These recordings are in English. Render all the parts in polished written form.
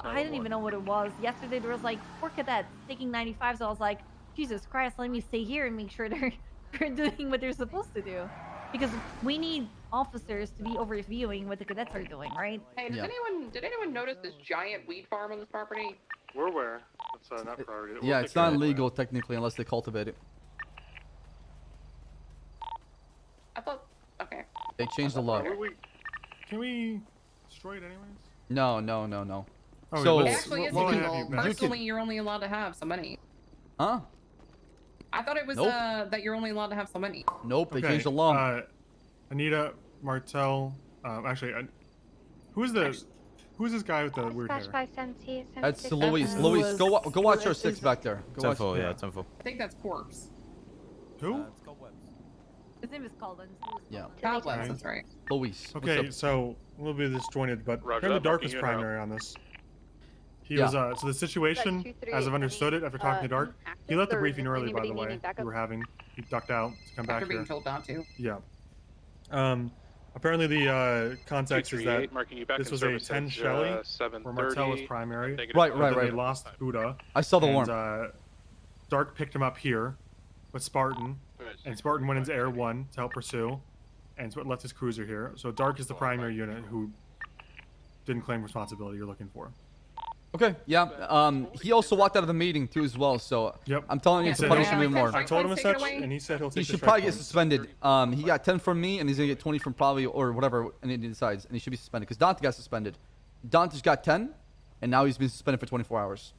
I didn't even know what it was. Yesterday there was like 4 cadets taking 95, so I was like, Jesus Christ, let me stay here and make sure they're doing what they're supposed to do. Because we need officers to be overviewing what the cadets are doing, right? Hey, did anyone notice this giant weed farm on this property? We're aware. That's not priority. Yeah, it's not illegal technically unless they cultivate it. I thought. Okay. They changed the law. Can we destroy it anyways? No, no, no, no. Okay, So It actually is illegal. you Personally, you're only allowed to have so many. Huh? I thought it was Nope. that you're only allowed to have so many. Nope, they changed the law. Anita, Martel, actually, who's this guy with the weird hair? That's Luis. Luis, go watch our 6 back there. Go watch. Yeah, it's info. I think that's Corpse. Who? His name is Colin. Yeah. Cobwebs, that's right. Luis. Okay, so a little bit disjointed, but apparently Dark was primary on this. He was, so the situation, as I've understood it after talking to Dark, he left the briefing early, by the way, we were having. He ducked out to come back After being here. told not to. Yeah. Apparently the context is that this was a 10 Shelly, where Martel was primary. Right. They lost Buddha. I saw the and, warrant. Dark picked him up here with Spartan, and Spartan went into Air 1 to help pursue, and left his cruiser here. So Dark is the primary unit who didn't claim responsibility you're looking for. Okay, yeah. He also walked out of the meeting too as well, so yep. I'm telling you to punish him even more. I told him as such, and he said he'll take He the should probably strike get points. suspended. He got 10 from me, and he's gonna get 20 from probably or whatever, and he decides, and he should be suspended because Dante got suspended. Dante's got 10, and now he's been suspended for 24 hours.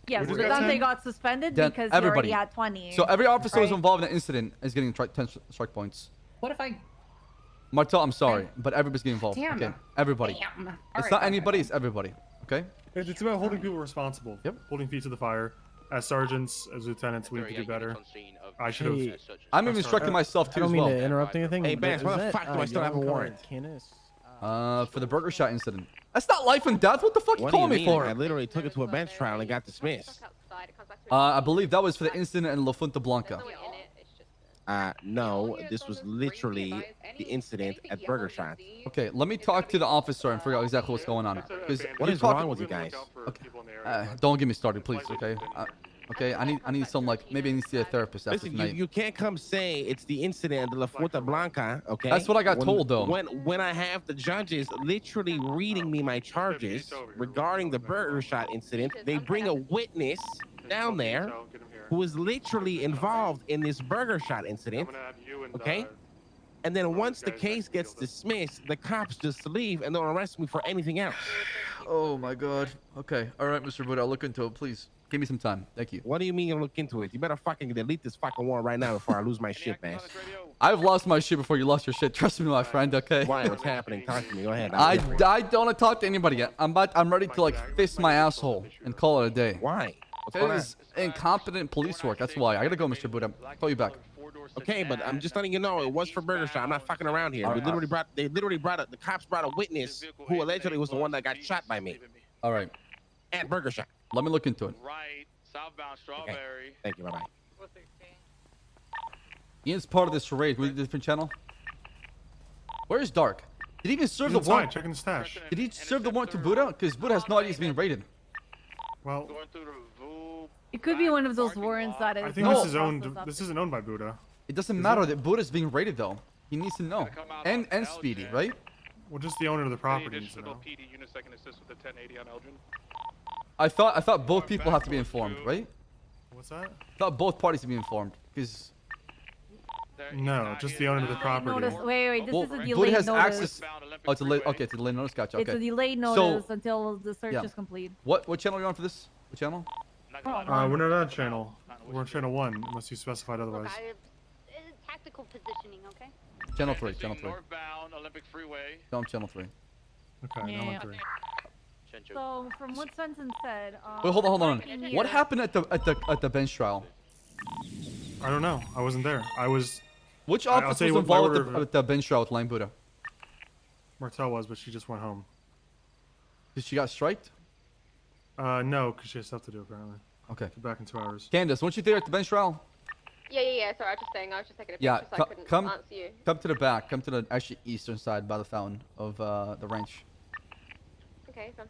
Yeah, Who so got Dante 10? got suspended Then because everybody. he already had 20. So every officer who was right? involved in the incident is getting 10 strike points. What if I? Martel, I'm sorry, but everybody's getting involved. Damn. Okay, everybody. Damn. All It's right, not okay. anybody, it's everybody. Okay. It's about holding people responsible. Yep. Holding feet to the fire. As sergeants, as lieutenants, we need to do better. I should have. Hey, I'm even instructing myself I too don't as mean well. to interrupt anything. Hey, but Vance, why is the that, fuck do I still have a yellow warrant? Kenneth? For the burger shot incident. That's not life and death. What the fuck you What do you calling me mean? for? I literally took it to a bench trial and got dismissed. I believe that was for the incident in La Punta Blanca. No, this was literally the incident at Burger Shot. Okay, let me talk to the officer and figure out exactly what's going on. Because What is wrong with you guys? don't get me started, please. Okay. Okay. I need some maybe I need to see a therapist after Listen, tonight. you can't come say it's the incident at La Fuerta Blanca, okay? That's what I got told, though. When I have the judges literally reading me my charges regarding the Burger Shot incident, they bring a witness down there who was literally involved in this Burger Shot incident, okay? And then once the case gets dismissed, the cops just leave and don't arrest me for anything else. Oh my god. Okay. All right, Mr. Buddha, I'll look into it. Please give me some time. Thank you. What do you mean you look into it? You better fucking delete this fucking warrant right now before I lose my shit, man. I've lost my shit before you lost your shit. Trust me, my friend. Okay. Why? What's happening? Talk to me. Go ahead. I don't want to talk to anybody yet. I'm ready to fist my asshole and call it a day. Why? What's It going on? is incompetent police work. That's why. I gotta go, Mr. Buddha. Call you back. Okay, but I'm just letting you know it was for Burger Shot. I'm not fucking around here. The cops brought a witness who allegedly was the one that got shot by me All right. at Burger Shot. Let me look into it. Right, southbound Strawberry. Thank you. Bye bye. Ian's part of this charade. We did a different channel. Where's Dark? Did he even serve the Inside, warrant? checking the stash. Did he serve the warrant to Buddha? Because Buddha has no idea he's being raided. Well, Going through the Vu. It could be one of those warrants that is. I think No. this is owned. This isn't owned by Buddha. It doesn't matter that Buddha's being raided though. He needs to know. And Speedy, right? Well, just the owner of the property Any needs to additional know. PD units that can assist with the 1080 on Elgin? I thought both people have to be informed, right? What's that? I thought both parties to be informed. Because No, just the owner of the property. Notice. Wait. This well, is a Buddha delayed has notice. access. Oh, it's a delayed. Okay, it's a delayed notice. Gotcha. It's a Okay. delayed So- notice until the search yeah. is complete. What channel are you on for this? What channel? We're not on channel. We're on channel 1, unless you specified otherwise. Tactical positioning, okay? Channel 3. Channel 3. Northbound Olympic Freeway. No, I'm channel 3. Okay, now I'm Yeah. 3. So from what Swenson said. Wait, hold on. here- What happened at the bench trial? I don't know. I wasn't there. I was. Which I'll officer tell you was what my involved order of- with the bench trial with Lane Buddha? Martel was, but she just went home. Did she got striked? No, because she has stuff to do apparently. Okay. Get back in 2 hours. Candace, weren't you there at the bench trial? Yeah. Sorry, I was just saying. I was just taking a picture, Yeah, so I couldn't come answer you. come to the back. Come to the actually eastern side by the fountain of the ranch. Okay, fine.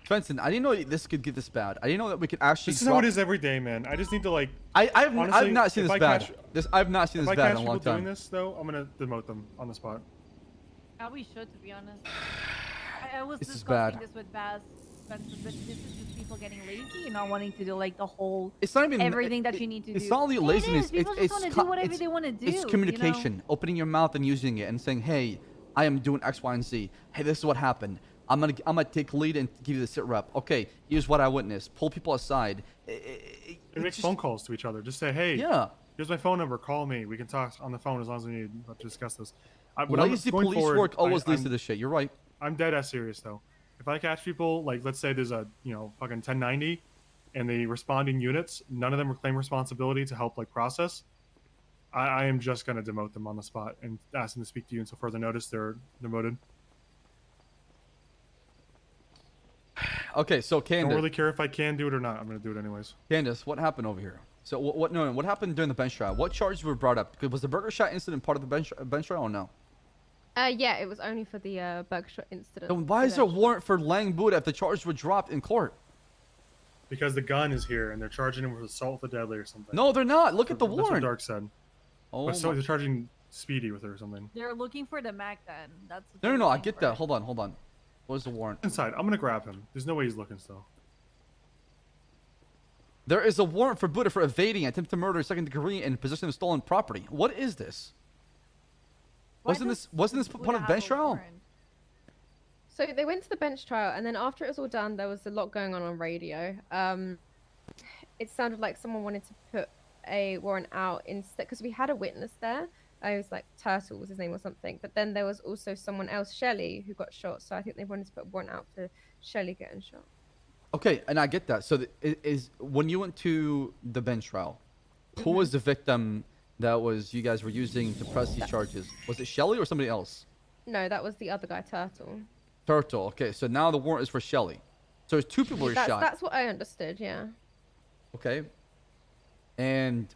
Svensson, I didn't know this could get this bad. I didn't know that we could actually. This is how it is every day, man. I just need to like. I've honestly, not seen if this I bad. catch- I've not seen If this I bad catch in a long people doing time. this, though, I'm gonna demote them on the spot. Yeah, we should, to be honest. I was This is discussing bad. this with Baz. But this is just people getting lazy and not wanting to do like the whole It's not even everything that you need to do. It's not only laziness. It is. People just want to do whatever they want to do. It's communication. You know? Opening your mouth and using it and saying, "Hey, I am doing X, Y, and Z. Hey, this is what happened. I'm gonna take lead and give you the sit rep. Okay, here's what I witnessed. Pull people aside. And make phone calls to each other. Just say, hey, Yeah. here's my phone number. Call me. We can talk on the phone as long as we need to discuss this. Lazy police work always leads to this shit. You're right. I'm dead ass serious though. If I catch people, like let's say there's a fucking 1090, and the responding units, none of them claim responsibility to help like process. I am just gonna demote them on the spot and ask them to speak to you until further notice. They're demoted. Okay, so Candace. Don't really care if I can do it or not. I'm gonna do it anyways. Candace, what happened over here? So what? No, what happened during the bench trial? What charges were brought up? Was the burger shot incident part of the bench trial or no? Yeah, it was only for the burger shot incident. Then why is there a warrant for Lang Buddha if the charges were dropped in court? Because the gun is here and they're charging him with assault with the deadly or something. No, they're not. Look at the That's what warrant. Dark said. Oh, So my- they're charging Speedy with it or something. They're looking for the MAC-10. That's what No, they're no, I looking get for. that. Hold on. Where's the warrant? Inside. I'm gonna grab him. There's no way he's looking still. There is a warrant for Buddha for evading, attempted murder, second degree, and possession of stolen property. What is this? Why Wasn't does this part Buddha of have bench a trial? warrant? So they went to the bench trial, and then after it was all done, there was a lot going on radio. It sounded like someone wanted to put a warrant out instead, because we had a witness there. I was like Turtle was his name or something. But then there was also someone else, Shelley, who got shot. So I think they wanted to put a warrant out for Shelley getting shot. Okay, and I get that. So is when you went to the bench trial, who was the victim that was you guys were using to press these charges? Was it Shelley or somebody else? No, that was the other guy, Turtle. Turtle. Okay, so now the warrant is for Shelley. So there's two people who were shot. That's what I understood. Yeah. Okay. And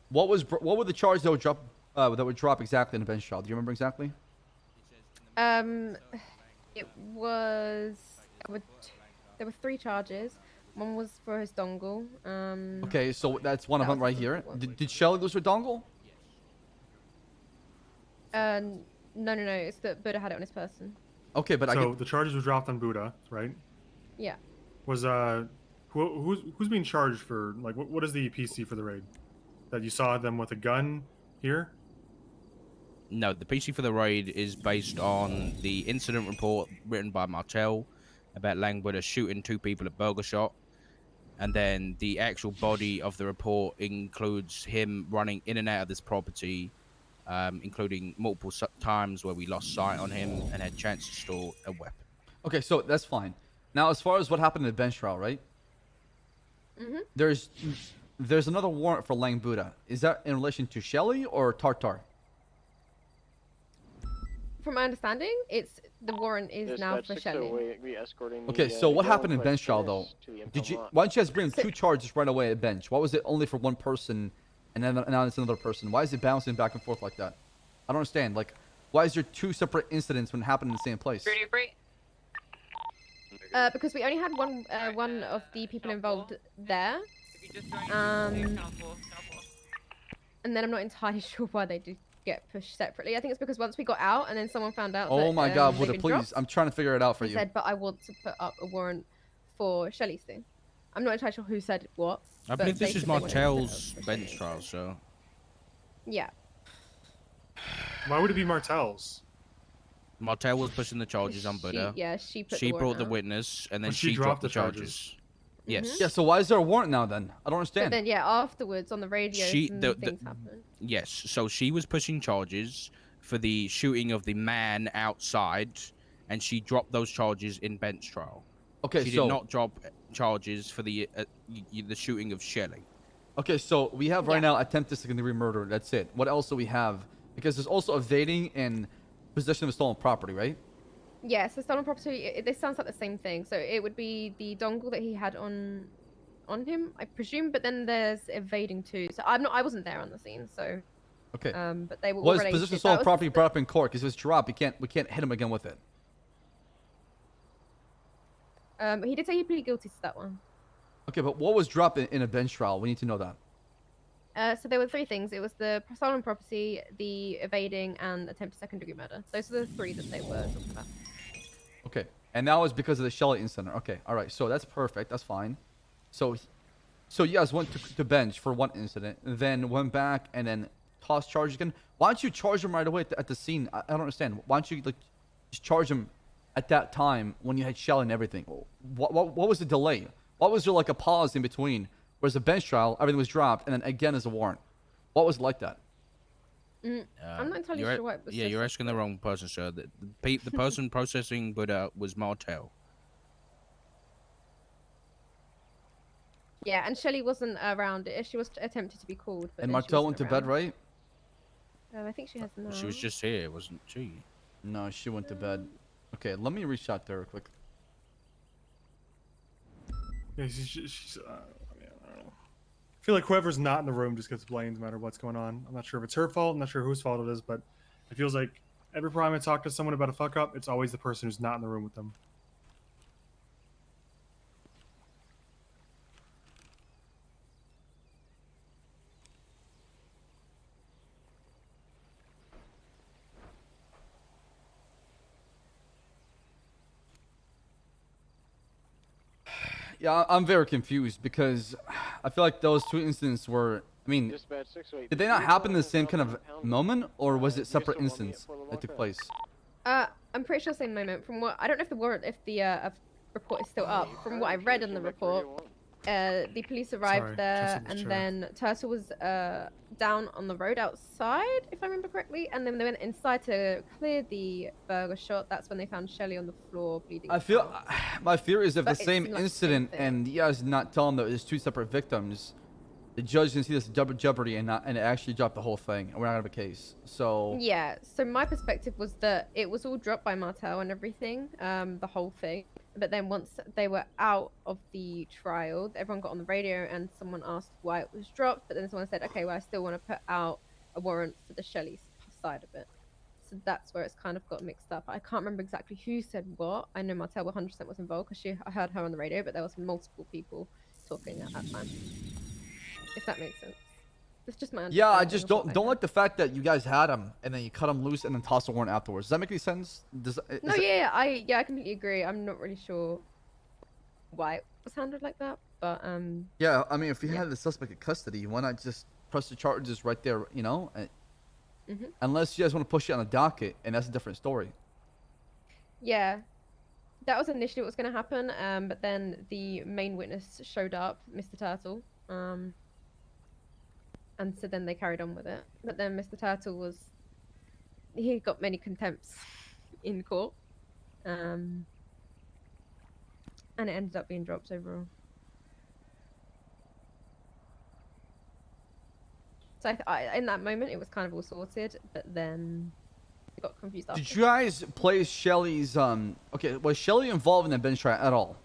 what were the charges that would drop exactly in the bench trial? Do you remember exactly? It was there were 3 charges. One was for his dongle. Okay, so that's one of that them was right the here. second one. Did Shelley lose her dongle? No. It's that Buddha had it on his person. Okay, but So the charges were dropped on Buddha, right? Yeah. Was who's being charged for like what is the PC for the raid? That you saw them with a gun here? No, the PC for the raid is based on the incident report written by Martel about Lang Buddha shooting 2 people at Burger Shot. And then the actual body of the report includes him running in and out of this property, including multiple times where we lost sight on him and had chance to store a weapon. Okay, so that's fine. Now, as far as what happened in the bench trial, right? There's another warrant for Lang Buddha. Is that in relation to Shelley or Tartar? From my understanding, the warrant is now for Shelley. Okay, so what happened in bench trial though? Why didn't you guys bring 2 charges right away at bench? Why was it only for one person, and then now it's another person? Why is it bouncing back and forth like that? I don't understand. Like, why is there 2 separate incidents when it happened in the same place? Because we only had one of the people involved there. And then I'm not entirely sure why they did get pushed separately. I think it's because once we got out and then someone found out Oh that, my God, they'd Buddha, been please! dropped, I'm trying to figure it out for he you. said, but I want to put up a warrant for Shelley's thing. I'm not entirely sure who said what. I but believe they this is said they wanted to put it Martel's up for bench Shelley. trial, so... Yeah. Why would it be Martel's? Martel was pushing the charges on Buddha. She put She the brought warrant the out. witness, and then But she she dropped dropped the the charges. Yes. Yeah, so why is there a warrant now then? I don't But understand. then, yeah, afterwards on the radio, things happened. Yes, so she was pushing charges for the shooting of the man outside, and she dropped those charges in bench trial. Okay, She so did not drop charges for the shooting of Shelley. okay, so we have right Yeah. now attempted second-degree murder. That's it. What else do we have? Because there's also evading and possession of stolen property, right? Yeah, so stolen property, this sounds like the same thing. So it would be the dongle that he had on him, I presume, but then there's evading too. So I wasn't there on the scene, so Okay. but they were all Was related. possession of That stolen was- property brought up in court? Because if it's dropped, we can't hit him again with it. He did say he pleaded guilty to that one. Okay, but what was dropped in a bench trial? We need to know that. So there were 3 things. It was the stolen property, the evading, and attempted second-degree murder. Those are the 3 that they were talking about. Okay, and that was because of the Shelly incident. Okay, all right. So that's perfect. That's fine. So you guys went to bench for one incident, then went back and then tossed charges again. Why don't you charge them right away at the scene? I don't understand. Why don't you like just charge them at that time when you had Shelly and everything? What was the delay? What was there like a pause in between? Whereas a bench trial, everything was dropped, and then again as a warrant. What was it like that? I'm not entirely sure what it was. Yeah, you're asking the wrong person, sir. The person processing Buddha was Martel. Yeah, and Shelly wasn't around it. She was attempted to be called. But And then she Martel wasn't went to bed, around. right? I think she has now. She was just here, wasn't she? No, she went to bed. Okay, let me reach out to her quick. Yeah, she's I mean, I don't know. I feel like whoever's not in the room just gets blamed no matter what's going on. I'm not sure if it's her fault. I'm not sure whose fault it is, but it feels like every time I talk to someone about a fuck up, it's always the person who's not in the room with them. Yeah, I'm very confused because I feel like those 2 incidents were. I mean, did they not happen in the same kind of moment, or was it separate incidents that took place? I'm pretty sure same moment. From what I don't know if the report is still up. From what I read in the report, the police arrived there, and then Turtle was down on the road outside, if I remember correctly, and then they went inside to clear the burger shop. That's when they found Shelly on the floor bleeding. I feel my fear is if But the it same seemed like the incident same thing. and you guys did not tell them that there's 2 separate victims, the judge didn't see this double jeopardy and actually dropped the whole thing, and we're not gonna have a case. So Yeah, so my perspective was that it was all dropped by Martel and everything, the whole thing. But then once they were out of the trial, everyone got on the radio and someone asked why it was dropped. But then someone said, okay, well, I still want to put out a warrant for the Shelley side of it. So that's where it's kind of got mixed up. I can't remember exactly who said what. I know Martel 100% was involved because I heard her on the radio, but there was multiple people talking at that time. If that makes sense. It's just my yeah, I understanding just of what don't I like the fact that you guys had him and then you cut him loose and then toss the warrant afterwards. Does that make any sense? No, yeah, I completely agree. I'm not really sure why it was handled like that, but Yeah, I mean, if you had the suspect in custody, why not just press the charges right there? You know, unless you guys want to push it on the docket, and that's a different story. yeah, that was initially what was going to happen. But then the main witness showed up, Mr. Turtle. And so then they carried on with it. But then Mr. Turtle he got many contempts in court. And it ended up being dropped overall. So in that moment, it was kind of all sorted, but then it got confused after. Did you guys place Shelly's, okay, was Shelly involved in the bench trial at all?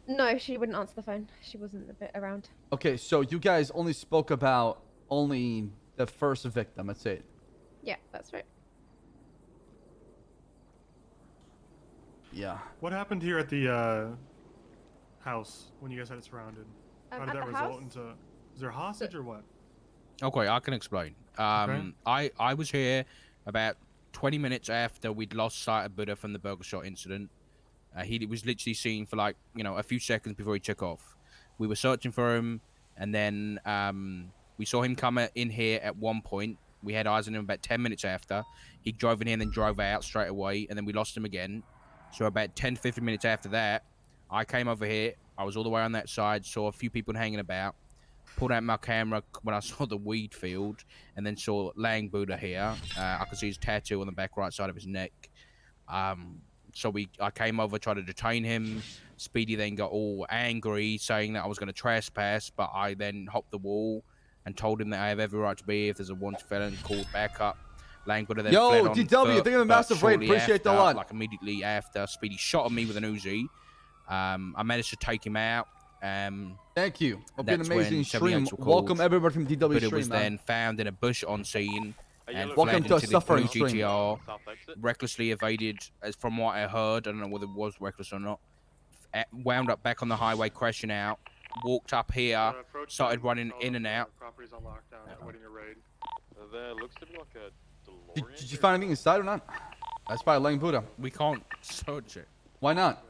No, she wouldn't answer the phone. She wasn't a bit around. Okay, so you guys only spoke about only the first victim, that's it. Yeah, that's right. Yeah. What happened here at the house when you guys had it surrounded? How did At that the result house? into? Is there a hostage or what? Okay, I can explain. I was here about 20 minutes after we'd lost sight of Buddha from the burger shot incident. He was literally seen for like, a few seconds before he took off. We were searching for him, and then we saw him come in here at one point. We had eyes on him about 10 minutes after. He drove in here and then drove out straight away, and then we lost him again. So about 10 to 15 minutes after that, I came over here. I was all the way on that side, saw a few people hanging about, pulled out my camera when I saw the weed field, and then saw Lang Buddha here. I could see his tattoo on the back right side of his neck. So I came over, tried to detain him. Speedy then got all angry, saying that I was going to trespass, but I then hopped the wall and told him that I have every right to be here if there's a wanted felon, called back up. Lang Buddha then fled on DW, foot, thank you for the massive but raid. shortly Appreciate that a after, lot. Like immediately after, Speedy shot at me with an Uzi. I managed to take him out. Thank you. Hope you had an That's amazing when stream. 78 were Welcome called. everybody from DW Buddha stream, was man. then found in a bush on scene and Welcome fled to a into the suffering blue stream. GTR, recklessly evaded, as from what I heard, I don't know whether it was reckless or not, wound up back on the highway, crashing out. Walked up here, started running in and out. Property's on lockdown. Awaiting a raid. There looks to be like a DeLorean. Did you find anything inside or not? That's probably Lang Buddha. We can't search it Why not?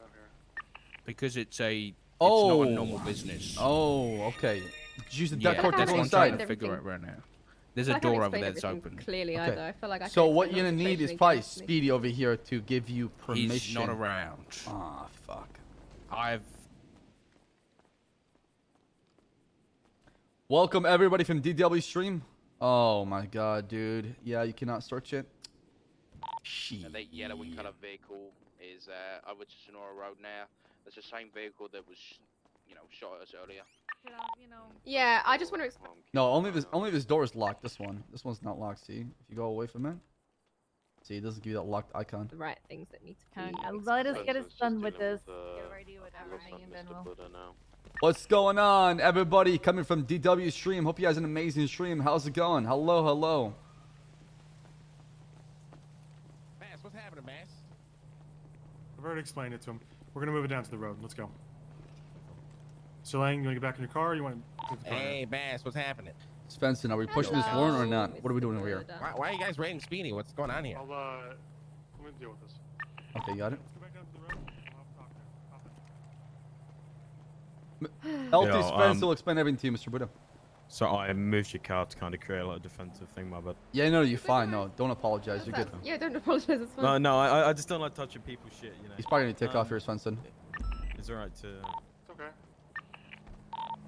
because it's not a normal business. Oh, okay. Did you use the Yeah, deck cord to that's go what I'm trying inside? to figure out right now. There's I a can't door over explain there that's everything open. Clearly, Okay. either. I feel like I So can't what explain you're gonna the need is situation probably against me. Speedy over here to give you permission. He's not around. Ah, fuck. Welcome everybody from DW stream. Oh my god, dude. Yeah, you cannot search it. Shit. That yellow and colour vehicle is over to Sonora Road now. That's the same vehicle that was, shot at us earlier. Yeah, I just want to explain. No, only this door is locked. This one's not locked. See, if you go away from it, see, it doesn't give you that locked icon. The right things that need to be. Let us get us done with this. Get ready with everything, and then we'll. What's going on, everybody? Coming from DW stream. Hope you guys had an amazing stream. How's it going? Hello, hello. Bass, what's happening, Bass? I've already explained it to him. We're gonna move it down to the road. Let's go. So Lang, you wanna get back in your car? Or you want to take the car? Hey, Bass, what's happening? Svensson, are we pushing this warrant or not? What are we doing over here? Why are you guys raiding Speedy? What's going on here? I'm gonna deal with this. Okay, got it. Let's go back down to the road. I'll talk there. LT Yo, Spence will explain everything to you, Mr. Buddha. So I moved your car to kind of create like a defensive thing, my bad. Yeah, no, you're fine. No, don't apologize. You're good. Yeah, don't apologize. It's fine. No, I just don't like touching people's shit, you know. He's probably gonna take off here, Svensson. It's alright to. It's okay.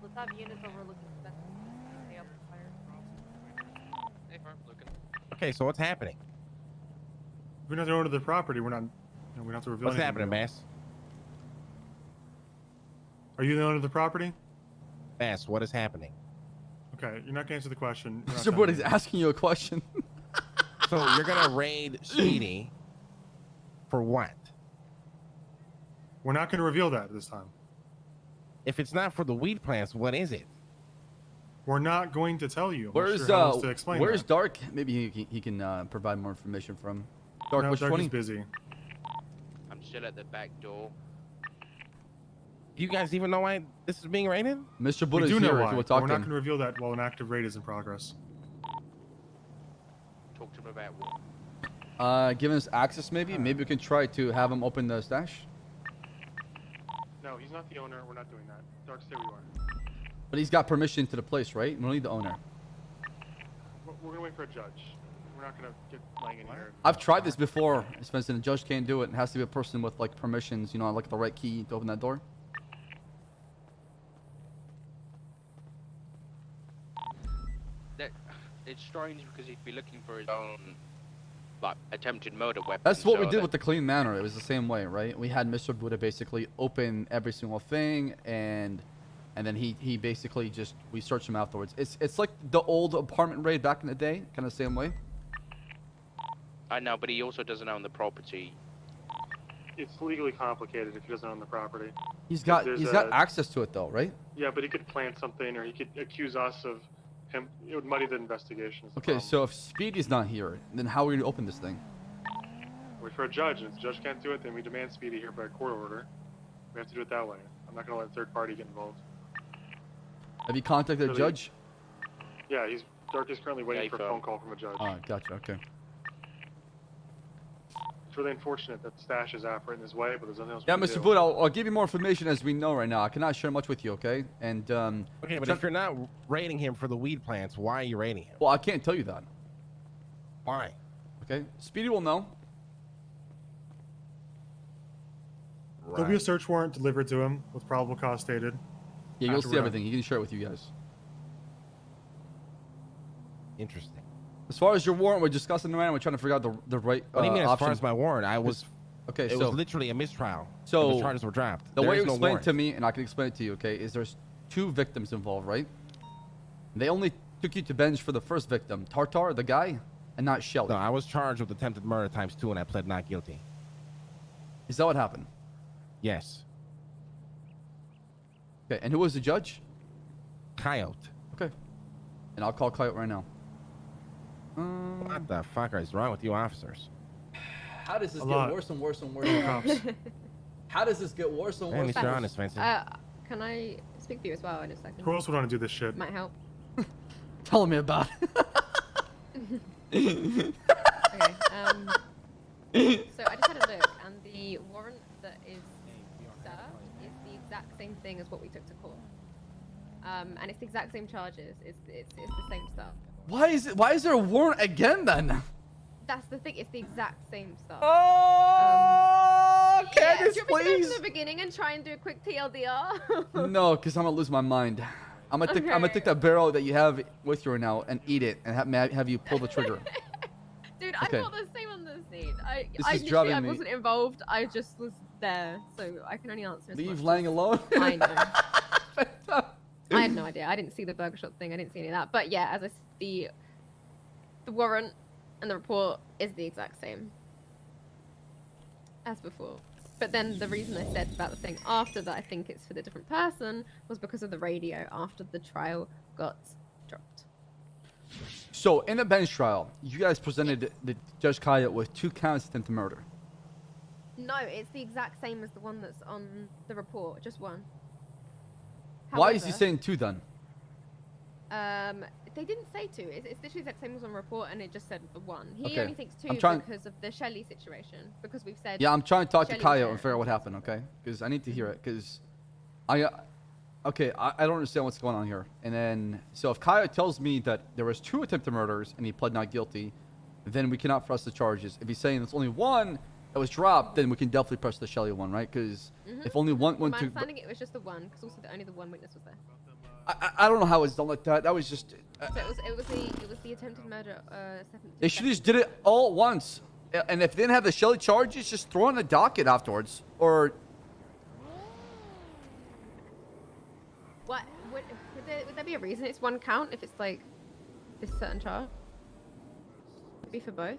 Let's have units overlooking the stay up fire. Hey, Farm, looking. Okay, so what's happening? If we're not the owner of the property, we're not. We don't have to reveal What's anything happening, to you. Bass? Are you the owner of the property? Bass, what is happening? Okay, you're not gonna answer the question. You're not Mr. telling Buddha's me. asking you a question. So you're gonna raid Speedy for what? We're not gonna reveal that this time. If it's not for the weed plants, what is it? We're not going to tell you. I'm not Where's sure how else to explain where's that. Dark? Maybe he can provide more information from. Dark, No, which Dark 20? is busy. I'm still at the back door. Do you guys even know why this is being raided? Mr. We Buddha's do here know if why. you will but talk we're to not him. going to reveal that while an active raid is in progress. Talk to him about what? Giving us access maybe? Maybe we can try to have him open the stash. No, he's not the owner. We're not doing that. Dark, stay where you are. But he's got permission to the place, right? We don't need the owner. We're going to wait for a judge. We're not going to get Lang in here. I've tried this before, Spencer. The judge can't do it. It has to be a person with like permissions, you know, like the right key to open that door. It's strange because he'd be looking for his own, like, attempted murder weapon. That's what we so did that- with the clean manor. It was the same way, right? We had Mr. Buddha basically open every single thing, and then he basically just we searched him afterwards. It's like the old apartment raid back in the day, kind of same way. I know, but he also doesn't own the property. It's legally complicated if he doesn't own the property. He's got There's access to it though, right? Yeah, but he could plant something, or he could accuse us of him. It would muddy the investigation. is the Okay, problem. so if Speedy's not here, then how are we gonna open this thing? Wait for a judge, and if the judge can't do it, then we demand Speedy here by court order. We have to do it that way. I'm not going to let a third party get involved. Have you contacted a Really? judge? Yeah, Dark is currently waiting Yeah, he for a fell. phone call from a judge. Oh, gotcha. Okay. It's really unfortunate that the stash is operating this way, but there's nothing else Yeah, we can Mr. do. Buddha, I'll give you more information as we know right now. I cannot share much with you, okay? And Okay, but if you're not raiding him for the weed plants, why are you raiding him? well, I can't tell you that. Why? Okay, Speedy will know. There'll be a search warrant delivered to him with probable cause stated. Yeah, you'll After see we're done. everything. He can share it with you guys. Interesting. As far as your warrant, we're discussing around. We're trying to figure out the right What do you mean as option. far as my warrant? Okay, It so was literally a mistrial. so the charges were dropped. the There way is you no explained warrant. to me, and I can explain it to you, okay, is there's 2 victims involved, right? They only took you to bench for the first victim, Tartar, the guy, and not Shelly. No, I was charged with attempted murder ×2, and I pled not guilty. Is that what happened? Yes. Okay, and who was the judge? Coyote. Okay, and I'll call Coyote right now. What the fuck is wrong with you officers? How does this A get lot. worse and worse and worse? Cops. How does this get worse and Hey, worse? Mr. Honest, Vincent. Can I speak to you as well in a second? Who else would want to do this shit? Might help. Tell me about Okay. So I just had a look, and the warrant that is served is the exact same thing as what we took to court. And it's the exact same charges. It's the same stuff. Why is there a warrant again then? That's the thing. It's the exact same stuff. Oh, Candace, do you want me to go please. from the beginning and try and do a quick TLDR? No, because I'm gonna lose my mind. I'm gonna take that barrel that you have with you right now and eat it and have you pull the trigger. Dude, Okay. I thought the same on the scene. I is literally driving I me- wasn't involved. I just was there, so I can only answer. As Leave much Lang alone. I know. I had no idea. I didn't see the burger shop thing. I didn't see any of that. But yeah, as I said, the warrant and the report is the exact same as before. But then the reason I said about the thing after that I think it's for the different person was because of the radio after the trial got dropped. So in the bench trial, you guys presented the Judge Kaya with 2 counts of attempted murder. No, it's the exact same as the one that's on the report, just one. Why is he However, saying 2 then? they didn't say 2. It's literally the exact same as on the report, and it just said the 1. He Okay. only thinks 2 I'm trying- because of the Shelly situation. Because we've said. Yeah, I'm trying to talk to Shelley Kaya was and there. figure out what happened, okay? Because I need to hear it. Because I don't understand what's going on here. And then, so if Kaya tells me that there was 2 attempted murders and he pled not guilty, then we cannot press the charges. If he's saying it's only 1 that was dropped, then we can definitely press the Shelly one, right? Because if only one From went my to, understanding, it was just the 1, because also only the 1 witness was there. I don't know how it's done like that. That was just. So it was the attempted murder. They should have just did it all at once. And if they didn't have the Shelly charges, just throw on the docket afterwards. Or What would there be a reason it's 1 count if it's like this certain charge? Would it be for both?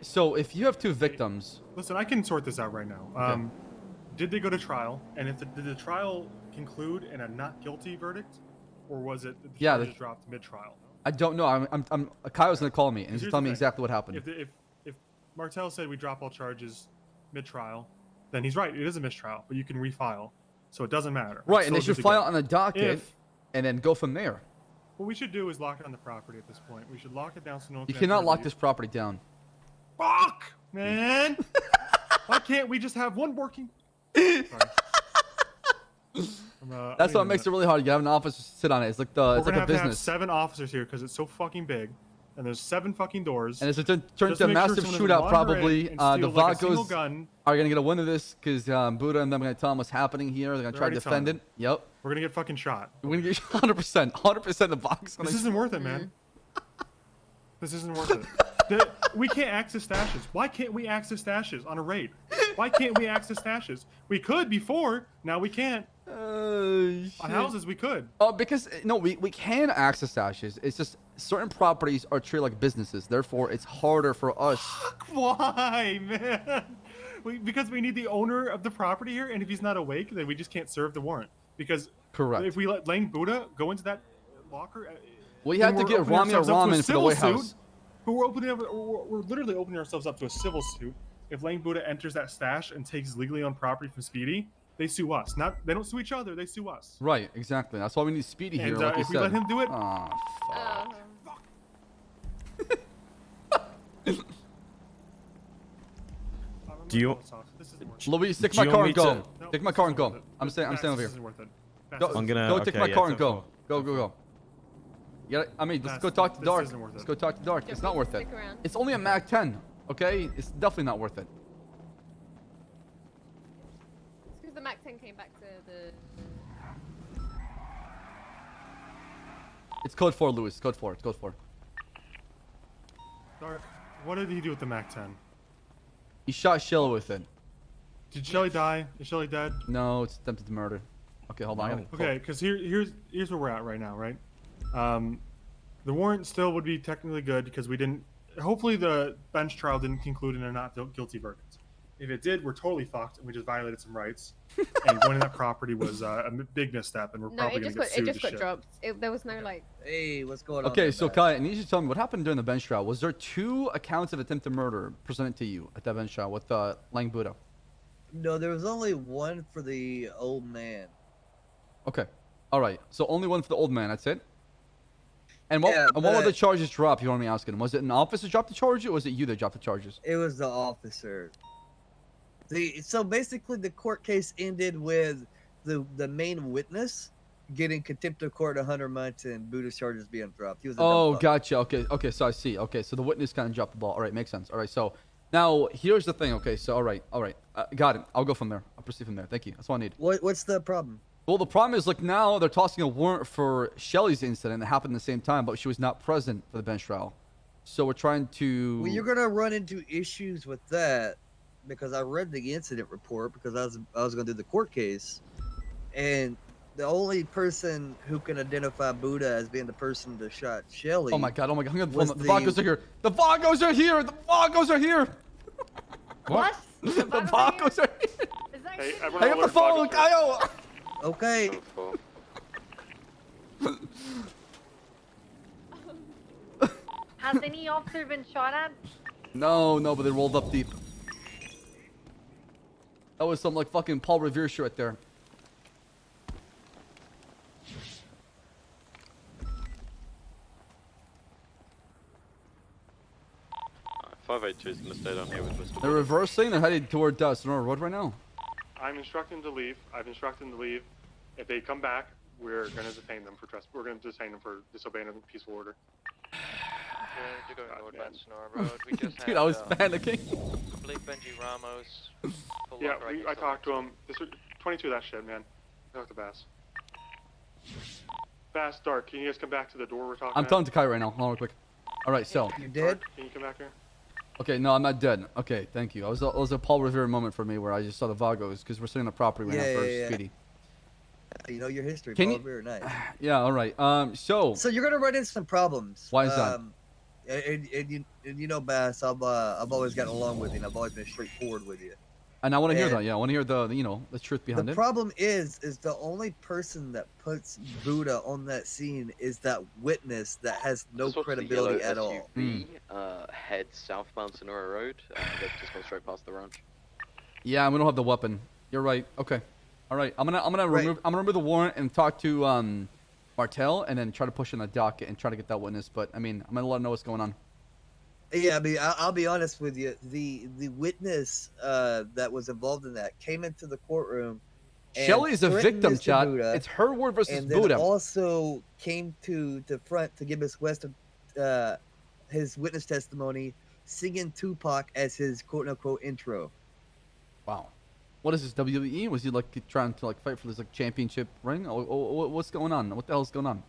so if you have 2 victims, Listen, I can sort this out right now. Okay. Did they go to trial? And did the trial conclude in a not guilty verdict, or was it the Yeah, charges dropped mid-trial? I don't know. I'm Kyle's gonna call me and he's Here's telling the me thing. exactly what happened. If Martel said we drop all charges mid-trial, then he's right. It is a mistrial, but you can refile, so it doesn't matter. Right, It's and they still should good to file go. on the docket If and then go from there. what we should do is lock down the property at this point. We should lock it down so no one You can cannot enter lock the- this property down. Fuck, man! Why can't we just have one working? Sorry. That's what makes it really hard. You have an office to sit on it. It's like We're it's like gonna a have to have business. 7 officers here because it's so fucking big, and there's 7 fucking doors. And it's turn Just to into a make sure massive someone doesn't shootout wander in probably. and The steal, like, a single Vagos gun. are gonna get a win of this because Buddha and them are gonna tell them what's happening here. They're gonna They're try to already telling defend it. Yep. We're gonna get fucking shot. We're gonna get 100% the box. This isn't worth it, man. This isn't worth it. We can't access stashes. Why can't we access stashes on a raid? Why can't we access stashes? We could before. Now we can't. On houses, we could. Oh, because no, we can access stashes. It's just certain properties are treated like businesses. Therefore, it's harder for us. Why, man? Because we need the owner of the property here, and if he's not awake, then we just can't serve the warrant. Because Correct. if we let Lang Buddha go into that locker, We then have to we're get opening Rami or ourselves up to a Ramen for the civil White suit. House. But we're literally opening ourselves up to a civil suit. If Lang Buddha enters that stash and takes legally owned property from Speedy, they sue us. They don't sue each other. They sue us. Right, exactly. That's why we need Speedy here, And like you if we said. let him do it, Aw, Do you? This isn't worth it. Luis, take Do my you car want and me go. to- No, Take my this car and isn't go. worth it. I'm staying Bass, over this here. isn't worth it. Bass, Go, this I'm isn't gonna. go okay, take my yeah, car and 10-4. go. Go. Yeah, I mean, let's go talk to This Dark. isn't worth Let's it. go talk to Dark. Yeah, It's not please worth it. stick around. It's only a MAC-10, okay? It's definitely not worth it. It's because the MAC-10 came back to the. It's code 4, Luis. Code 4. It's code 4. Dark, what did he do with the MAC-10? He shot Sheila with it. Did Shelly die? Is Shelly dead? No, it's attempted murder. Okay, hold on. I gotta- Okay, because here's where we're at right now, right? The warrant still would be technically good because we didn't. Hopefully, the bench trial didn't conclude in a not guilty verdict. If it did, we're totally fucked, and we just violated some rights. And going to that property was a big misstep, and we're No, probably it gonna just get got sued to got shit. dropped. There was no like. Hey, what's going on? Okay, so Kai, I need you to tell me what happened during the bench trial. Was there 2 accounts of attempted murder presented to you at that bench trial with Lang Buddha? No, there was only one for the old man. Okay. All right. So only one for the old man. That's it. And what? Yeah, and what were the but- charges dropped? You want me asking? Was it an officer dropped the charge, or was it you that dropped the charges? It was the officer. So basically, the court case ended with the main witness getting contempt of court 100 months and Buddha's charges being dropped. He was a Oh, dumb fuck. gotcha. Okay. Okay. So I see. Okay. So the witness kind of dropped the ball. All right. Makes sense. All right. So now here's the thing. Okay. So all right. All right. Got it. I'll go from there. I'll proceed from there. Thank you. That's all I need. What's the problem? Well, the problem is, like, now they're tossing a warrant for Shelly's incident that happened at the same time, but she was not present for the bench trial. So we're trying to... Well, you're gonna run into issues with that because I read the incident report because I was gonna do the court case, and the only person who can identify Buddha as being the person that shot Shelly. Oh my god! Oh my god! The Vagos are here! The Vagos are here! The Vagos are here! What? The Vagos are here! Is that Hey, shit? everyone Hang up the alert phone, Vagos. Kyle! Okay. Has any officer been shot at? No, but they rolled up deep. That was some, like, fucking Paul Revere shit right there. Five 582 is going to stay down here with Mr. They're reversing. They're headed toward Sonora Road right now. I'm instructing them to leave. I've instructed them to leave. If they come back, we're going to detain them for We're going to detain them for disobeying a peaceful order. To go northbound Sonora Road. We just Dude, I was panicking. I believe Benji Ramos. Yeah, I talked to him. This was 22 that shit, man. I talked to Bass. Bass, Dark, can you guys come back to the door we're talking I'm at? telling Takai right now. Hold on real quick. All right, so. You dead? Dark, can you come back here? Okay, no, I'm not dead. Okay, thank you. It was a Paul Revere moment for me where I just saw the Vagos because we're sitting on the property right now for Speedy. You know your history, Can Paul you- Revere, nice. Yeah, all right. So you're gonna run into some problems. Why is that? And you know, Bass, I've always gotten along with you, and I've always been straightforward with you. And I want to hear And that. Yeah, I want to hear the truth behind The it. problem is the only person that puts Buddha on that scene is that witness that has no credibility at all. Head southbound Sonora Road. They've just gone straight past the ranch. Yeah, we don't have the weapon. You're right. Okay. All right. I'm gonna remove the warrant and talk to Martel and then try to push in the docket and try to get that witness. But I mean, I'm gonna let him know what's going on. Yeah, I mean, I'll be honest with you. The witness that was involved in that came into the courtroom. Shelly is a threatened victim, Mr. chat. Buddha, It's her word versus and then Buddha. also came to the front to give his witness testimony, singing Tupac as his quote-unquote intro. Wow. What is this, WWE? Was he like trying to like fight for this like championship ring? What's going on? What the hell's going on?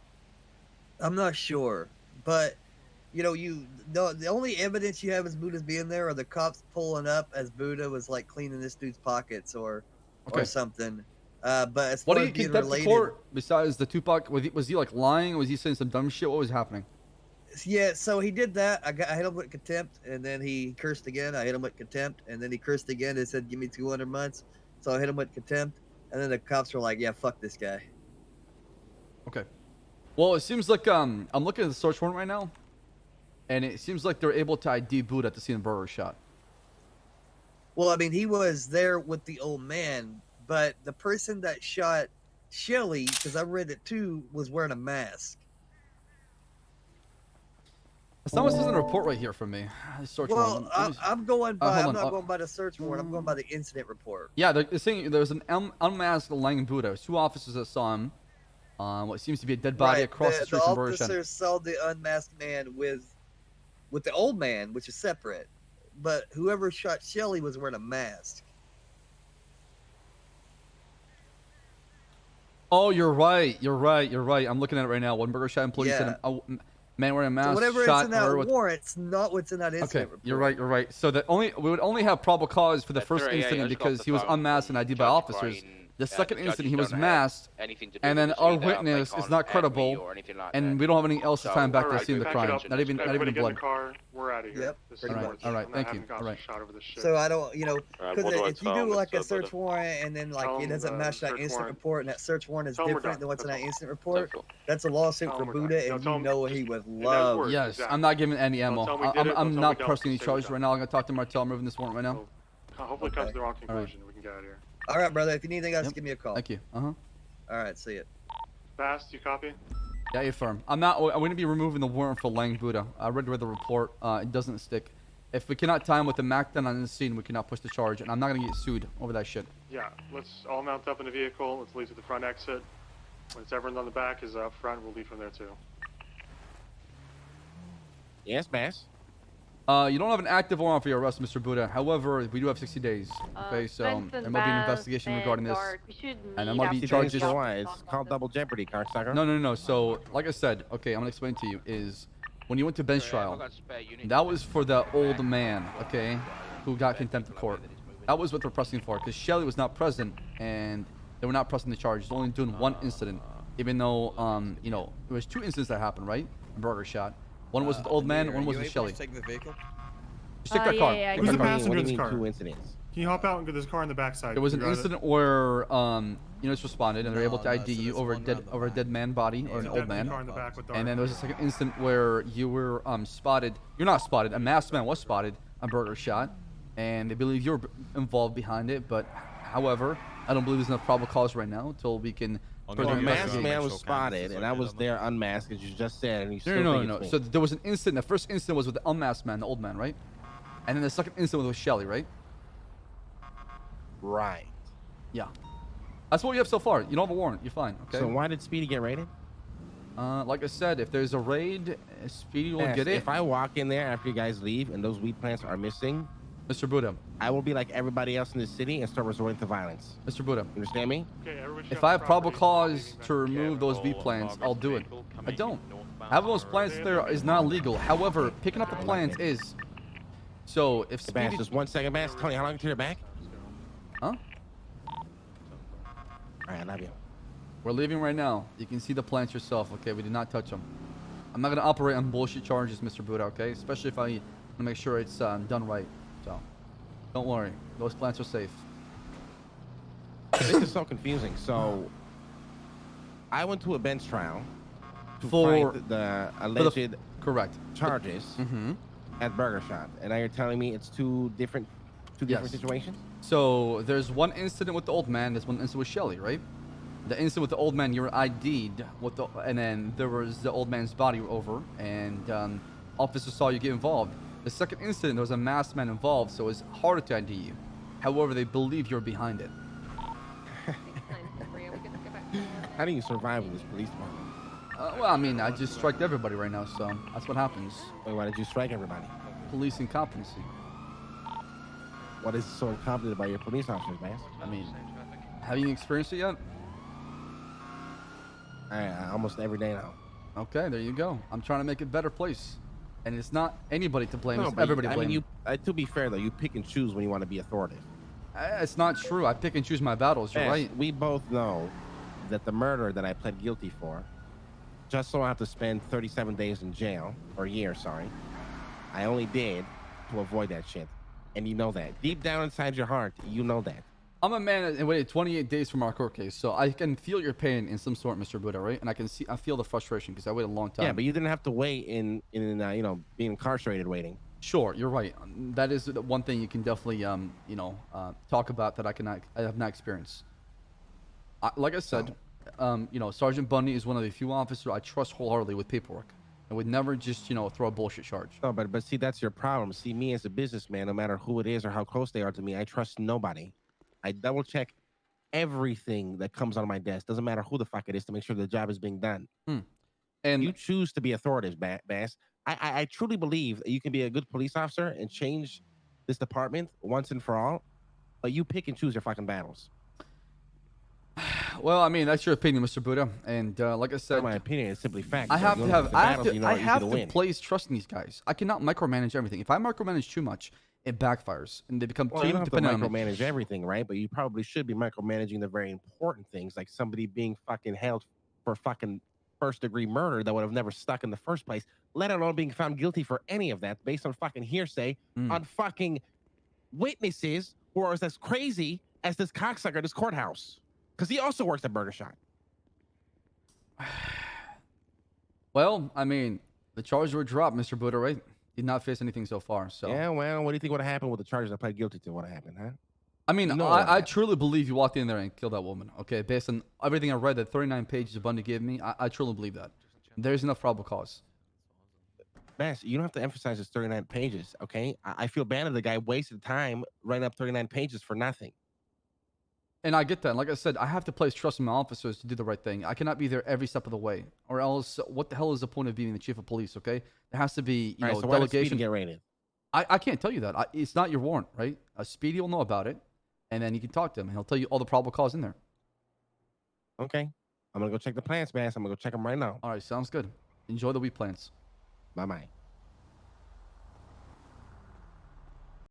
I'm not sure, but you know, the only evidence you have as Buddha's being there are the cops pulling up as Buddha was like cleaning this dude's pockets or something. But as What far do you as being contempt the related, court besides the Tupac? Was he like lying? Was he saying some dumb shit? What was happening? yeah. So he did that. I hit him with contempt, and then he cursed again. I hit him with contempt, and then he cursed again and said, "Give me 200 months." So I hit him with contempt, and then the cops were like, "Yeah, fuck this guy." Okay. Well, it seems like I'm looking at the search warrant right now, and it seems like they're able to ID Buddha at the scene of Burger shot. Well, I mean, he was there with the old man, but the person that shot Shelly, because I read it too, was wearing a mask. Someone says in a report right here from me. Search Well, warrant. I'm going by. hold I'm on, not going by the search warrant. I'm going by the incident report. Yeah, they're saying there was an unmasked lying Buddha. 2 officers that saw him. What seems to be a dead body across the street from Burger shot. The officers saw the unmasked man with the old man, which is separate. But whoever shot Shelly was wearing a mask. Oh, you're right. I'm looking at it right now. One Burger shot employee said a man wearing a mask So whatever shot is in that her with... warrant, it's not what's in that incident report. You're right. So we would only have probable cause for the first incident because he was unmasked and ID'd by officers. The second incident, he was masked, and then our witness is not credible, and we don't have anything else to tie him back to the scene of the crime. Not even Everybody the get in blood. the car. We're out of here. Yep. This is Pretty worse. All right, I'm not thank having you. cops All right. shot over this shit. So I don't, Alright, because what do I if you tell do him, like a Mr. search Buddha? warrant and then like Tell it him doesn't the match that search incident warrant. report, and that search warrant is Tell him we're different done. than what's in that That's all. incident report, Simple. that's a lawsuit Tell for him we're done. Buddha, No, and tell you him know just- he would in that love. word. Yes, Exactly. I'm not giving any ammo. tell him we did it, I'm don't not tell me pressing any don't. charges Say we right now. I'm gonna talk to Martel. I'm moving this warrant right now. Hopefully, it comes to the wrong conclusion. We can get out of here. All right, brother. If you need anything else, give me a call. Thank you. All right, see it. Fast, you copy? Yeah, you firm. I'm going to be removing the warrant for Lang Buddha. I read the report. It doesn't stick. If we cannot time with the MAC-10 on the scene, we cannot push the charge, and I'm not going to get sued over that shit. Yeah, let's all mount up in the vehicle. Let's leave to the front exit. Once everyone on the back is up front, we'll leave from there too. Yes, Bass. You don't have an active warrant for your arrest, Mr. Buddha. However, we do have 60 days. Okay, so there might be an investigation regarding this. And there might be charges. It's called double jeopardy, Carsucker. No. So, like I said, okay, I'm going to explain to you, is when you went to bench trial, that was for the old man, okay, who got contempt of court. That was what they're pressing for, because Shelly was not present, and they were not pressing the charges, only doing one incident, even though, you know, there was 2 incidents that happened, right? A burger shot. One was with the old man, one was with Shelly. Take the vehicle? Just take that car. Who's the passenger in this car? 2 incidents? Can you hop out and get this car in the backside? There was an incident where units responded and they're able to ID you over a dead man body or an old man. And then there was a second incident where you were spotted. You're not spotted. A masked man was spotted. A burger shot, and they believe you're involved behind it. But however, I don't believe there's enough probable cause right now until we can. The masked man was spotted, and I was there unmasked, as you just said, and you still No. So there was an incident. The first incident was with the unmasked man, the old man, right? And then the second incident was with Shelly, right? Right. Yeah. That's what you have so far. You don't have a warrant. You're fine. Okay. So why did Speedy get raided? Like I said, if there's a raid, Speedy will get it. If I walk in there after you guys leave and those weed plants are missing, Mr. Buddha, I will be like everybody else in the city and start resorting to violence. Mr. Buddha, you understand me? If I have probable cause to remove those weed plants, I'll do it. I don't. Having those plants there is not legal. However, picking up the plants is. So if Speedy... Bass, just 1 second, Bass. Tony, how long until you're back? Huh? Alright, I love you. We're leaving right now. You can see the plants yourself, okay? We did not touch them. I'm not going to operate on bullshit charges, Mr. Buddha, okay? Especially if I want to make sure it's done right. So, don't worry. Those plants are safe. This is so confusing. So, I went to a bench trial to for find the alleged correct charges at Burger Shot, and now you're telling me it's two different situations? So there's one incident with the old man. There's one incident with Shelly, right? The incident with the old man, you were ID'd with the, and then there was the old man's body over, and officers saw you get involved. The second incident, there was a masked man involved, so it's harder to ID you. However, they believe you're behind it. How do you survive with this police department? Well, I mean, I just striked everybody right now, so that's what happens. Wait, why did you strike everybody? Police incompetency. What is so incompetent about your police officers, man? I mean, have you experienced it yet? Almost every day now. Okay, there you go. I'm trying to make it a better place. And it's not anybody to blame, it's but everybody to blame. I mean, to be fair, though, you pick and choose when you want to be authoritative. It's not true. I pick and choose my battles, you're right. We both know that the murder that I pled guilty for, just so I have to spend 37 days in jail, or a year, sorry, I only did to avoid that shit. And you know that. Deep down inside your heart, you know that. I'm a man that waited 28 days from our court case, so I can feel your pain in some sort, Mr. Buddha, right? And I feel the frustration because I waited a long time. Yeah, but you didn't have to wait in you know, being incarcerated waiting. Sure, you're right. That is the one thing you can definitely, you know, talk about that I have not experienced. Like I said, you know, Sergeant Bundy is one of the few officers I trust wholeheartedly with paperwork. I would never just, you know, throw a bullshit charge. No, but see, that's your problem. See, me as a businessman, no matter who it is or how close they are to me, I trust nobody. I double check everything that comes on my desk. Doesn't matter who the fuck it is to make sure the job is being done. And you choose to be authoritative, Bass. I truly believe that you can be a good police officer and change this department once and for all, but you pick and choose your fucking battles. Well, I mean, that's your opinion, Mr. Buddha. And like I said, my opinion is simply fact. I have to place trust in these guys. I cannot micromanage everything. If I micromanage too much, it backfires, and they become too you don't dependent have to on me. micromanage everything, right? But you probably should be micromanaging the very important things, like somebody being fucking held for fucking first-degree murder that would have never stuck in the first place, let alone being found guilty for any of that based on fucking hearsay on fucking witnesses who are as crazy as this cocksucker at this courthouse. Because he also works at Burger Shot. Well, I mean, the charges were dropped, Mr. Buddha, right? Did not face anything so far. So Yeah, well, what do you think would have happened with the charges I pled guilty to? What happened, huh? I mean, You know what I happened. truly believe you walked in there and killed that woman. Okay, based on everything I read, that 39 pages Bundy gave me, I truly believe that. There's enough probable cause. Bass, you don't have to emphasize it's 39 pages, okay? I feel bad that the guy wasted time writing up 39 pages for nothing. And I get that. Like I said, I have to place trust in my officers to do the right thing. I cannot be there every step of the way, or else what the hell is the point of being the chief of police? Okay, there has to be All right, so why did delegation. Speedy get raided? I can't tell you that. It's not your warrant, right? Speedy will know about it, and then you can talk to him, and he'll tell you all the probable cause in there. Okay, I'm gonna go check the plants, Bass. I'm gonna go check them right now. All right, sounds good. Enjoy the wheat plants. Bye bye.